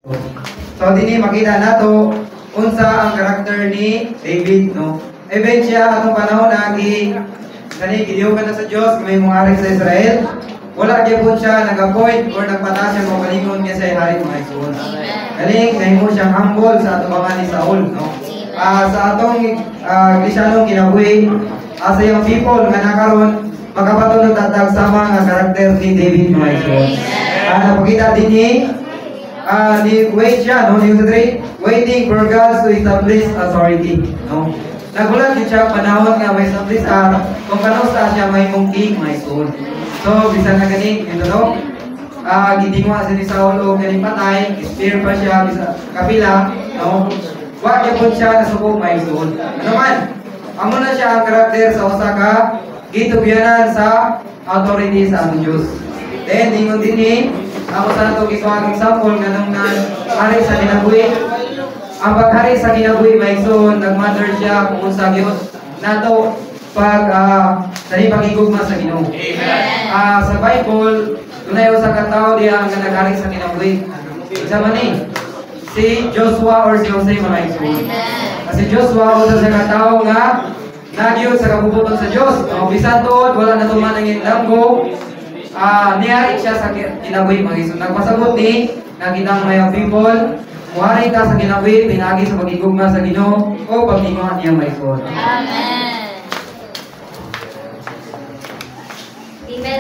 So dinhi makita nato unsa ang karakter ni David, no? Even siya atong panahon lagi kani gidiyogan na sa Dios may mga hari sa Israel. Wala gyapon siya nag-appoint or nagpata siya mo kalingon niya sa hari mga Israel. Galing nahimo siyang humble sa atong mga ni Saul, no? Sa atong Kristiyanong kinabuhi sa yung people nga nakaron magkapatulog tatag sama nga karakter ni David mga Israel. Napakita din ni wait siya, no? Yung 3, waiting for God to establish authority, no? Nagulat din siya panahon nga may establish kung paano siya may mong king, may soul. So, bisa na gani, ito no? Gitingwa siya ni Saul o ganing patay, spear pa siya, bisa kapila, no? Wag niya po siya nasuko, may soul. Ano man? Amo na siya ang karakter sa Osaka, gitubyanan sa authority sa ating Diyos. Then, ingon din ako sa ito giswag example ganong na hari sa kinabuhi. Ang paghari sa kinabuhi may son nagmother siya kung sa Diyos nato pag dali pagigugma sa Ginoo. Sa Bible dunay usa ka tawo diha nga naghari sa kinabuhi. Isa man ni si Joshua or si Jose mga igsoon. Si Joshua usa sa tawo nga nagyud sa kabubuton sa Dios. Bisan tuod wala na tuman ang damgo. Niyari siya sa kinabuhi mga igsoon. Nagpasabot ni nakitang mga people muhari ka sa kinabuhi pinagi sa pagigugma sa Ginoo o pagigugma niya mga igsoon. Amen.